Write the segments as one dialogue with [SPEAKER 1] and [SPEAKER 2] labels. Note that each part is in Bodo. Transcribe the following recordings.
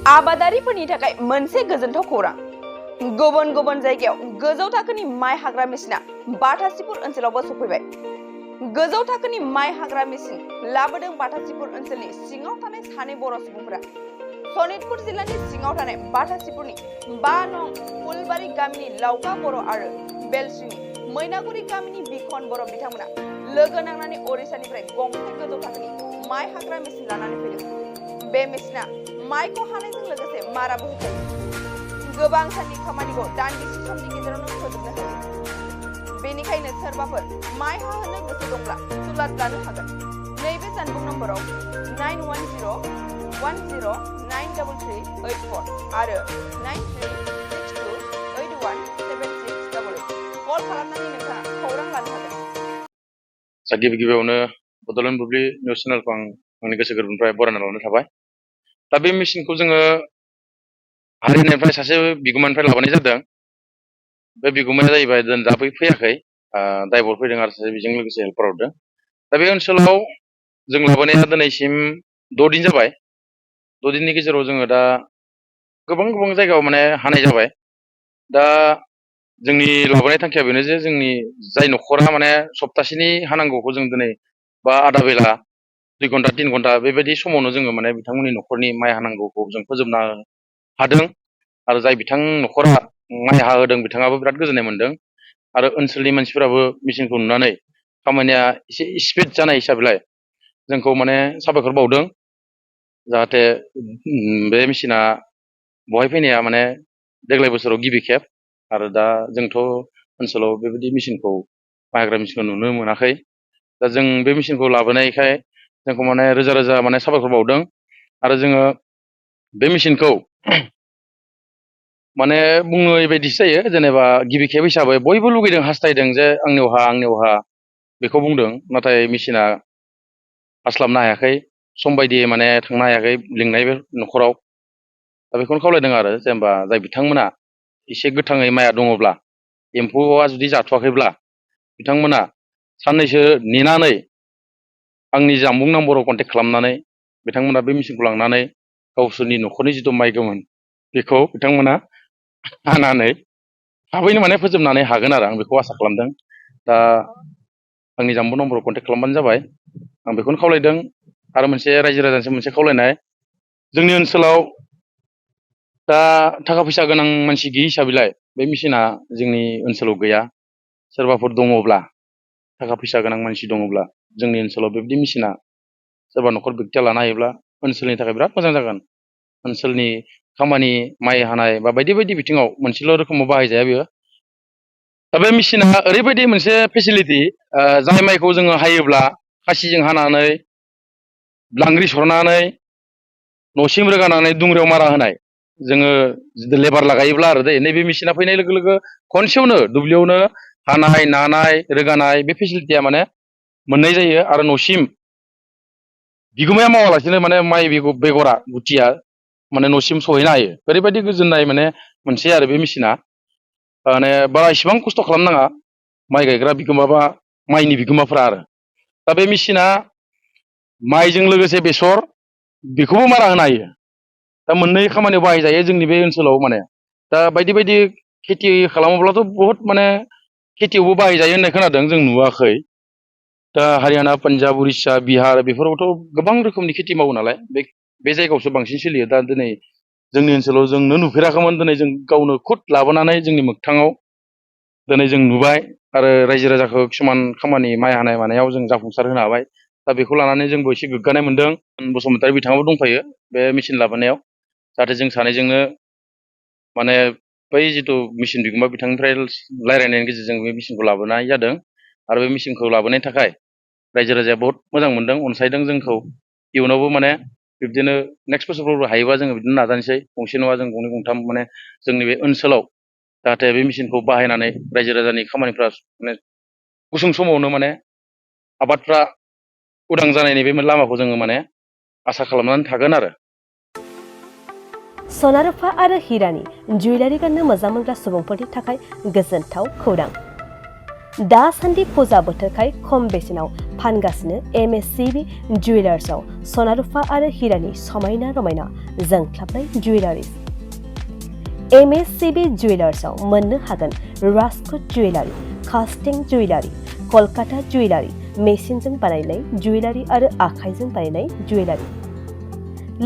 [SPEAKER 1] आबादारिफोरनि थाखाय मोनसे गोजोनथाव खौरां। गुबुन गुबुन जायगायाव गोजौ थाखोनि माइ हाग्रा मेसिना बाटासिपुर ओनसोलावबो सफैबाय। गोजौ थाखोनि माइ हाग्रा मेसिन लाबोदों बाटासिपुर ओनसोलनि सिङाव थानाय सानै बर' सुबुंफोरा। सनितपुर जिल्लानि सिङाव थानाय बाटासिपुरनि 5 नं फुलबारि गामिनि लावगा बर' आरो बेलश्रीनि मैनागुरि गामिनि बिखन बर' बिथांमोना लोगो नांनानै ओडिशानिफ्राय गंसे गोजौ थाखोनि माइ हाग्रा मेसिन लानानै फैदों। बे मेसिना माइखौ हानायजों लोगोसे माराबो होखायो। गोबां साननि खामानिखौ दान्दिसे समनि गेजेरावनो फोजोबनो हायो। बेनिखायनो सोरबाफोर माइ हाहोनो गोसो दंब्ला सुलाद लानो हागोन। नैबे जानबुं नम्बराव 9101093384 आरो 9362817688 कल खालामनानै नोंथाङा खौरां लानो हागोन।
[SPEAKER 2] गिबियावनो बड'लेण्ड बुब्लि निउस चेनेलखौ आंनि गोसो गोरबोनिफ्राय बरायना लानाय थाबाय। दा बे मेसिनखौ जोङो हारिनिफ्राय सासे बिगुमानिफ्राय लाबोनाय जादों। बे बिगुमाया जाहैबाय दा फैयाखै, ड्राइभार फैदों आरो बेजों लोगोसे हेल्पार हरदों। दा बे ओनसोलाव जों लाबोनाया दिनैसिम 6 दिन जाबाय। 6 दिननि गेजेराव जोङो दा गोबां जायगायाव माने हानाय जाबाय। दा जोंनि लाबोनाय थांखिया बेनो जे जोंनि जाय न'खरा माने सप्तासेनि हानांगौखौ जों दिनै बा आधा बेला 2 घन्टा 3 घन्टा बेबायदि समावनो जोङो माने बिथांमोननि न'खरनि माइ हानांगौखौ जों फोजोबनो हादों। आरो जाय बिथां न'खरा माइ हाहोदों बिथाङाबो बिराद गोजोननाय मोनदों। आरो ओनसोलनि मानसिफोराबो मेसिनखौ नुनानै खामानिया एसे स्पिड जानाय हिसाबैलाय जोंखौ माने साबायखर बावदों। जाहाथे बे मेसिना बहाय फैनाया माने देग्लाय बोसोराव गिबि खेब। आरो दा जोंथ' ओनसोलाव बेबायदि मेसिनखौ माइ हाग्रा मेसिनखौ नुनो मोनाखै। दा जों बे मेसिनखौ लाबोनायखाय जोंखौ माने रोजा माने साबायखर बावदों। आरो जोङो बे मेसिनखौ माने बुंनाय बायदिसो जायो, जेनेबा गिबि खेब हिसाबै बयबो लुगैदों, हास्थायदों जे आंनियाव हा बेखौ बुंदों। नाथाय मेसिना हास्लाबनो हायाखै, सम बायदियै माने थांनो हायाखै लिंनाय न'खराव। दा बेखौनो खावलायदों आरो जेनेबा जाय बिथांमोना एसे गोथाङै माइया दङब्ला, एम्फौआ जुदि जाथ'वाखैब्ला बिथांमोना साननैसो नेनानै आंनि जानबुं नम्बराव कन्टेक्ट खालामनानै बिथांमोना बे मेसिनखौ लांनानै गावसोरनि न'खरनि जिथु माइ गोमोन बेखौ बिथांमोना हानानै थाबैनो माने फोजोबनानै हागोन आरो आं बेखौ आसा खालामदों। दा आंनि जानबुं नम्बराव कन्टेक्ट खालामबानो जाबाय। आं बेखौनो खावलायदों। आरो मोनसे रायजो राजानिसिम मोनसे खावलायनाय, जोंनि ओनसोलाव दा थाखा फैसा गोनां मानसि गैयि हिसाबैलाय बे मेसिना जोंनि ओनसोलाव गैया। सोरबाफोर दङब्ला, थाखा फैसा गोनां मानसि दङब्ला जोंनि ओनसोलाव बेबायदि मेसिना सोरबा न'खर बेक्तिया लानो हायोब्ला ओनसोलनि थाखाय बिराद मोजां जागोन। ओनसोलनि खामानि माइ हानाय बा बायदि बिथिङाव मोनसेल' रोखोमाव बाहायजाया बेयो। दा बे मेसिना ओरैबायदि मोनसे फेसिलिटि, जाय माइखौ जोङो हायोब्ला खासिजों हानानै लांग्रि सरनानै न'सिम रोगानानै दुंग्रियाव मारा होनाय, जोङो लेबार लागायोब्ला आरो नैबे मेसिना फैनाय लोगो लोगो खनसेयावनो दुब्लियावनो हानाय, नानाय, रोगानाय बे फेसिलिटिया माने मोननाय जायो। आरो न'सिम बिगुमाया मावालासिनो माने माइ बेगरा गुथिया माने न'सिम सहैनो हायो। ओरैबायदि गोजोननाय माने मोनसे आरो बे मेसिना माने बारा इसेबां खस्थ' खालामनाङा माइ गायग्रा बिगोमा बा माइनि बिगोमाफ्रा आरो। दा बे मेसिना माइजों लोगोसे बेसर बेखौबो मारा होनो हायो। दा मोननै खामानियाव बाहायजायो जोंनि बे ओनसोलाव माने। दा बायदि खेथि खालामोब्लाथ' बहुद माने खेथियावबो बाहायजायो होननाय खोनादों, जों नुवाखै। दा हारियाना, पान्जाब, उरिष्या, बिहार बेफोरावथ' गोबां रोखोमनि खेथि मावो नालाय, बे जायगायावसो बांसिन सोलियो। दा दिनै जोंनि ओनसोलाव जोंनो नुफेराखैमोन, दिनै जों गावनो खुद लाबोनानै जोंनि मोगथाङाव दिनै जों नुबाय। आरो रायजो राजाखौ किसुमान खामानि माइ हानाय मानायाव जों जाफुंसार होनो हाबाय। दा बेखौ लानानै जोंबो एसे गोग्गानाय मोनदों। बसुमतारी बिथाङाबो दंफायो बे मेसिन लाबोनायाव। जाहाथे जों सानैजोंनो माने बै जिथु मेसिन बिगोमा बिथांनिफ्राय रायज्लायनायनि गेजेरजों बे मेसिनखौ लाबोनाय जादों। आरो बे मेसिनखौ लाबोनायनि थाखाय रायजो राजाया बहुत मोजां मोनदों, अनसायदों जोंखौ। इयुनावबो माने बिब्दिनो नेक्स्ट बोसोरफ्रावबो हायोबा जोङो बिदिनो नाजानोसै। गंसे नङा जों गंनै गंथाम माने जोंनि बे ओनसोलाव जाहाथे बे मेसिनखौ बाहायनानै रायजो राजानि खामानिफ्रा माने गुसुं समावनो माने आबादफ्रा उदां जानायनि बे लामाखौ जोङो माने आसा खालामनानै थागोन आरो।
[SPEAKER 3] सना रुफा आरो हिरानि जुवेलारि गाननो मोजां मोनग्रा सुबुंफोरनि थाखाय गोजोनथाव खौरां। दासान्दि फुजा बोथोरखाय खम बेसेनाव फानगासिनो MSCB जुवेलार्सआव सना रुफा आरो हिरानि समायना रमायना जोंख्लाबनाय जुवेलारिस। MSCB जुवेलार्सआव मोननो हागोन राजकोट जुवेलारि, कास्टिं जुवेलारि, कलकाता जुवेलारि, मेसिनजों बानायनाय जुवेलारि आरो आखाइजों बानायनाय जुवेलारि।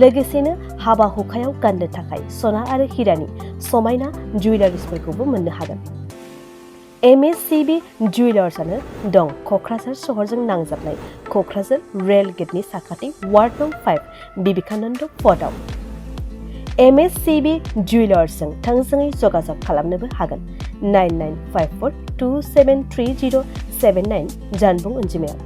[SPEAKER 3] लोगोसेनो हाबा हुखायाव गाननो थाखाय सना आरो हिरानि समायना जुवेलारिसफोरखौबो मोननो हागोन। MSCB जुवेलार्सआनो दं क'क्राझार सहरजों नांजाबनाय क'क्राझार रेल गेटनि साखाथि वार्ड नं 5 बिबेकानन्द पथआव। MSCB जुवेलार्सजों थोंजोङै जगाजग खालामनोबो हागोन 9954273079 जानबुं अनजिमायाव।